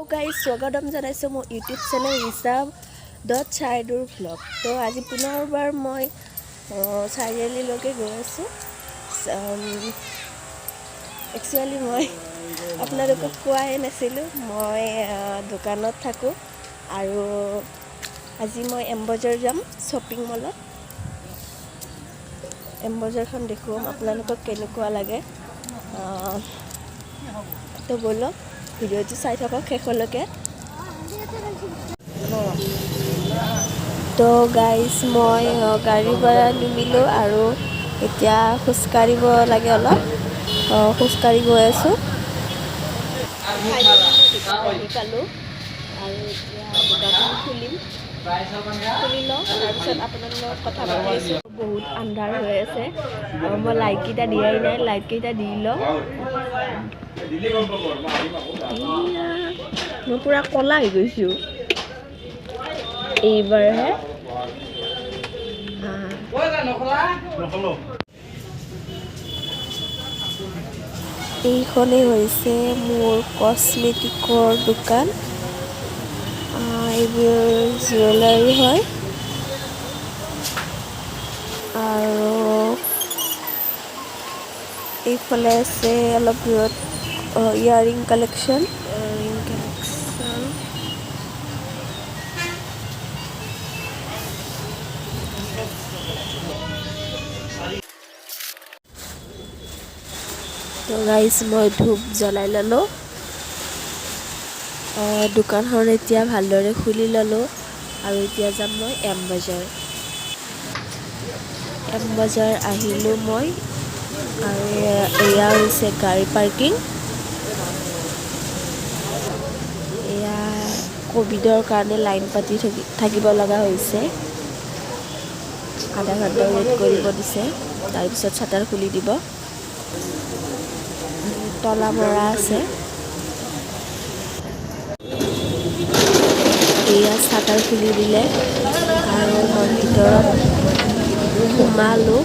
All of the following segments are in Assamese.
हेलो गाइस स्वागतम जनाइছো মোৰ ইউটিউব চেনেল ৰিচাৰ্ভ.চাইডুৰ ব্লগ। তো আজি পুনৰবাৰ মই চাৰিআলিলৈকে গৈ আছোঁ। একচুৱেলি মই আপোনালোকক কোৱাই নাছিলোঁ, মই দোকানত থাকোঁ আৰু আজি মই এম বজাৰ যাম, শ্বপিং মলত। এম বজাৰখন দেখুৱাম আপোনালোকক কেনেকুৱা লাগে। তো ব'লক ভিডিঅ'টো চাই থাকক শেষলৈকে। তো গাইজ মই গাড়ীৰ পৰা নিমিলোঁ আৰু এতিয়া খোজকাঢ়িব লাগে, অলপ খোজকাঢ়ি গৈ আছোঁ। পালোঁ আৰু এতিয়া দোকানখন খুলি লওঁ, তাৰপিছত আপোনাৰ লগত কথা পাতি আছোঁ। বহুত আন্ধাৰ হৈ আছে, মই লাইটকেইটা দিয়াই নাই, লাইটকেইটা দি লওঁ। মই পুৰা ক'লা হৈ গৈছোঁ এইবাৰহে। এইখনেই হৈছে মোৰ কচমেটিকৰ দোকান। এইবোৰ জুৱেলাৰী হয় আৰু এইফালে আছে অলপ দূৰত ইয়াৰিং কালেকশ্যন। তো গাইজ মই ধূপ জ্বলাই ল'লোঁ, দোকানখন এতিয়া ভালদৰে খুলি ল'লোঁ আৰু এতিয়া যাম মই এম বজাৰ। এম বজাৰ আহিলোঁ মই আৰু এয়া হৈছে গাড়ী পাৰ্কিং। এয়া ক'ভিডৰ কাৰণে লাইন পাতি থাকিব লগা হৈছে, আধা ঘণ্টা ৱেইট কৰিব দিছে, তাৰপিছত শ্বাটাৰ খুলি দিব। তলা মৰা আছে, এয়া শ্বাটাৰ খুলি দিলে আৰু মই ভিতৰত সোমালোঁ।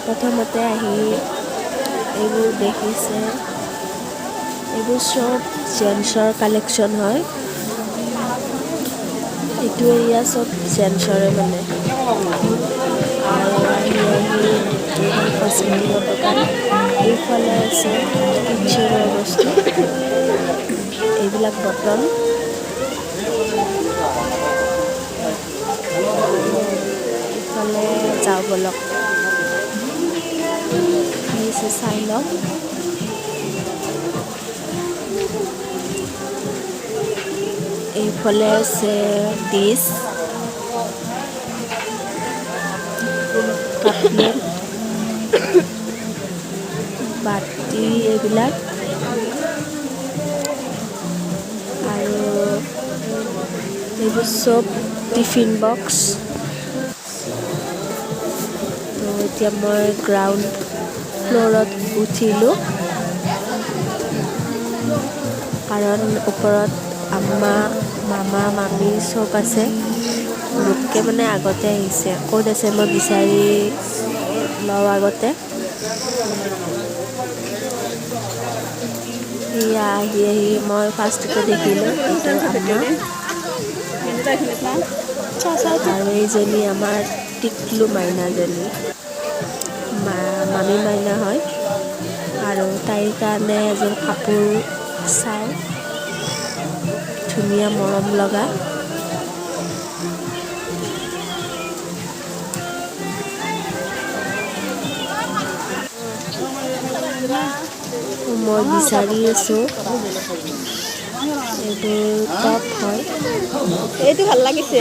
প্ৰথমতে আহি এইবোৰ দেখিছে, এইবোৰ চব জেন্টছৰ কালেকশ্যন হয়। এইটো এৰিয়া চব জেন্টছৰে মানে। আৰু আহি কচমেটিকৰ দোকান, এইফালে আছে কিটচেনৰ বস্তু, এইবিলাক বটল। এইফালে যাওঁ বলক, কি আছে চাই লওক। এইফালে আছে ডিছ, কাপ-প্লেট, বাতি, এইবিলাক আৰু এইবোৰ চব টিফিন বক্স। তো এতিয়া মই গ্ৰাউণ্ড ফ্ল'ৰত উঠিলোঁ কাৰণ ওপৰত আম্মা, মামা, মামী চব আছে। মোতকৈ মানে আগতে আহিছে, ক'ত আছে মই বিচাৰি লওঁ আগতে। এয়া আহি মই ফাৰ্ষ্টতে দেখিলোঁ এইটো আম্মা আৰু এইজনী আমাৰ টিকলু মাইনাজনী, মামী মাইনা হয়। আৰু তাইৰ কাৰণে এযোৰ কাপোৰ চাওঁ, ধুনীয়া মৰম লগা। মই বিচাৰি আছোঁ, এইবোৰ টপ হয়। এইটো ভাল লাগিছে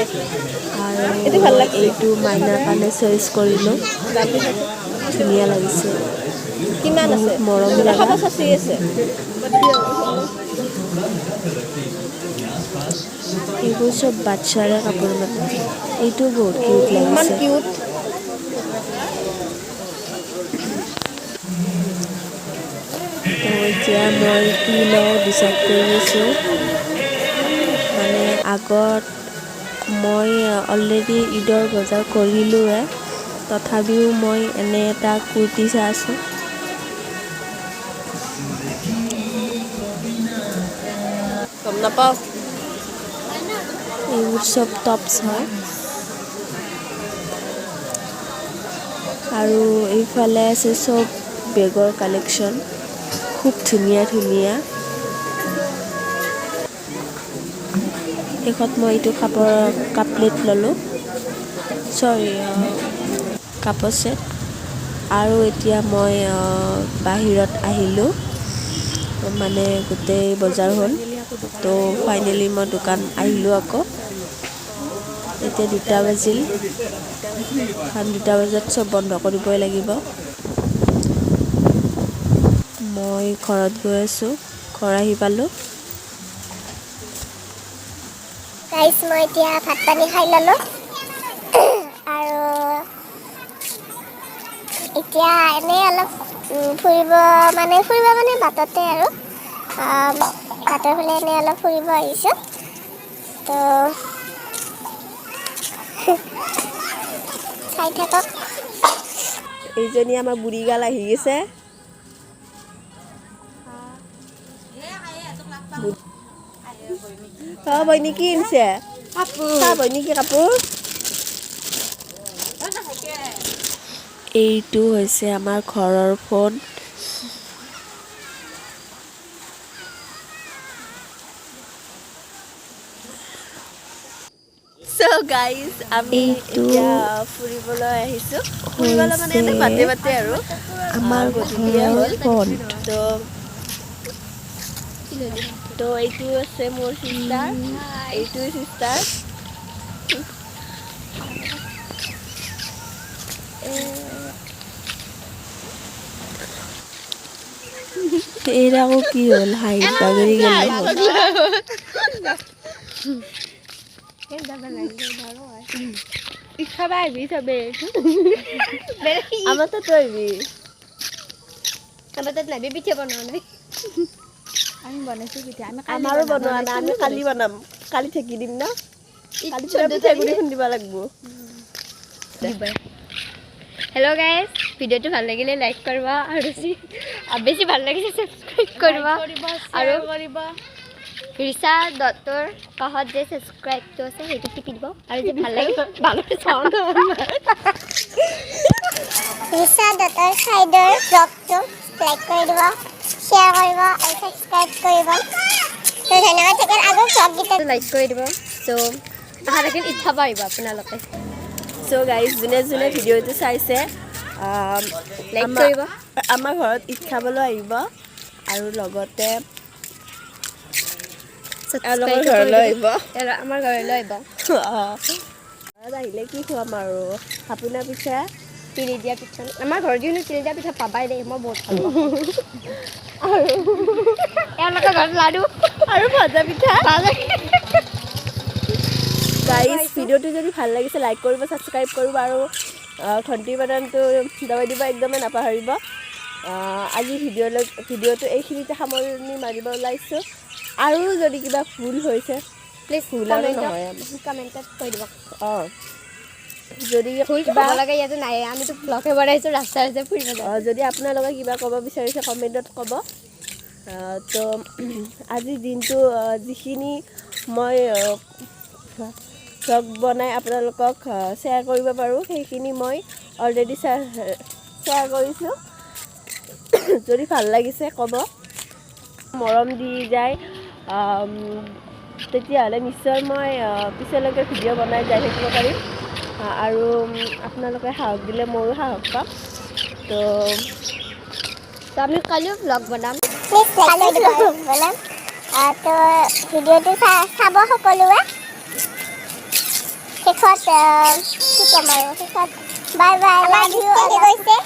আৰু এইটো মাইনাৰ কাৰণে চইচ কৰিলোঁ, ধুনীয়া লাগিছে, কিমান আছে, মৰম লগা। এইবোৰ চব বাচ্চাৰে কাপোৰ মানে, এইটো বহুত কিউট লাগিছে। তো এতিয়া মই কি লওঁ ডিচাইড কৰি আছোঁ। মানে আগত মই অলৰেডি ঈদৰ বজাৰ কৰিলোঁৱে, তথাপিও মই এনে এটা কুৰ্তি চাই আছোঁ। গম নাপাওঁ এইবোৰ চব টপছ হয় আৰু এইফালে আছে চব বেগৰ কালেকশ্যন খুব ধুনীয়া ধুনীয়া শেষত মই এইটো কাপ প্লেট ল'লোঁ চৰি কাপৰ ছেট আৰু এতিয়া মই বাহিৰত আহিলোঁ মানে গোটেই বজাৰ হ'ল তো ফাইনেলি মই দোকান আহিলোঁ আকৌ এতিয়া 2টা বাজিল কাৰণ 2টা বজাত চব বন্ধ কৰিবই লাগিব মই ঘৰত গৈ আছোঁ ঘৰ আহি পালোঁ গাইজ মই এতিয়া ভাত পানী খাই ল'লোঁ আৰু এতিয়া এনেই অলপ ফুৰিব মানে বাটতে আৰু বাটৰ ফালে এনেই অলপ ফুৰিব আহিছোঁ তো চাই থাকক এইজনী আমাৰ বুঢ়ীগাল আহি গৈছে বইনী কি আনিছে বইনী কি কাপোৰ এইটো হৈছে আমাৰ ঘৰৰ ফোন So guys, আমি এতিয়া ফুৰিবলৈ আহিছোঁ ফুৰিবলৈ মানে এনে বাটে আৰু আমাৰ গধূলিয়ে হ'ল তো এইটো আছে মোৰ চিষ্টাৰ এইটো চিষ্টাৰ এৰ আকৌ কি হ'ল হাঁহি বাগৰি গ'ল খাবা আহিবি চবে আমাৰ তাতো আহিবি আমাৰ তাত নাই পিঠা বনোৱা নাই আমি বনাইছোঁ পিঠা আমাৰো বনোৱা নাই আমি কালি বনাম কালি ঠেকি দিম ন কালি পিঠাগুড়ি খুন্দিব লাগিব হেল্ল' গাইজ ভিডিঅ'টো ভাল লাগিলে লাইক কৰিবা আৰু বেছি ভাল লাগিছে ছাবস্ক্ৰাইব কৰিবা আৰু ৰিচা দত্তৰ কাষত যে ছাবস্ক্ৰাইবটো আছে সেইটো টিপি দিব আৰু যে ভাল লাগে ৰিচা দত্তৰ চাইডৰ ব্লগটো লাইক কৰি দিব শ্বেয়াৰ কৰিব আৰু ছাবস্ক্ৰাইব কৰিব তো ধন্যবাদ থাকিল আগৰ ব্লগকেইটা লাইক কৰি দিব চ' আশা থাকিল ইচ্ছা পাৰিব আপোনালোকে So guys, যোনে ভিডিঅ'টো চাইছে লাইক কৰিব আমাৰ ঘৰত ঈদ খাবলৈ আহিব আৰু লগতে ঘৰলৈ আহিব আমাৰ ঘৰলৈ আহিব ঘৰত আহিলে কি খুৱাম আৰু সাপোনা পিঠা তিল দিয়া পিঠা আমাৰ ঘৰত যিহেতু তিল দিয়া পিঠা পাবাই দেই মই বহুত ভাল পাওঁ আৰু এওঁলোকৰ ঘৰত লাডু আৰু ভজা পিঠা গাইজ ভিডিঅ'টো যদি ভাল লাগিছে লাইক কৰিব ছাবস্ক্ৰাইব কৰিব আৰু ঘণ্টি বাটনটো দবাই দিব একদমেই নাপাহৰিব আজি ভিডিঅ'টো এইখিনিতে সামৰণি মাৰিব ওলাইছোঁ আৰু যদি কিবা ভুল হৈছে প্লিজ ভুল আৰু নহয় কমেণ্টত কৈ দিব যদি ভুল কিবা লাগে ইয়াতে নাই আমিতো ব্লগে বনাইছোঁ ৰাস্তাৰ যে ফুৰিব যদি আপোনালোকে কিবা ক'ব বিচাৰিছে কমেণ্টত ক'ব তো আজিৰ দিনটো যিখিনি মই ভ্লগ বনাই আপোনালোকক শ্বেয়াৰ কৰিব পাৰোঁ সেইখিনি মই অলৰেডি শ্বেয়াৰ কৰিছোঁ যদি ভাল লাগিছে ক'ব মৰম দি যায় তেতিয়াহ'লে নিশ্চয় মই পিছলৈকে ভিডিঅ' বনাই যাই থাকিব পাৰিম আৰু আপোনালোকে সাহস দিলে ময়ো সাহস পাম তো আমি কালিও ব্লগ বনাম তো ভিডিঅ'টো চাব সকলোৱে শেষত কি ক'ম আৰু শেষত বাই বাই লাভ ইউ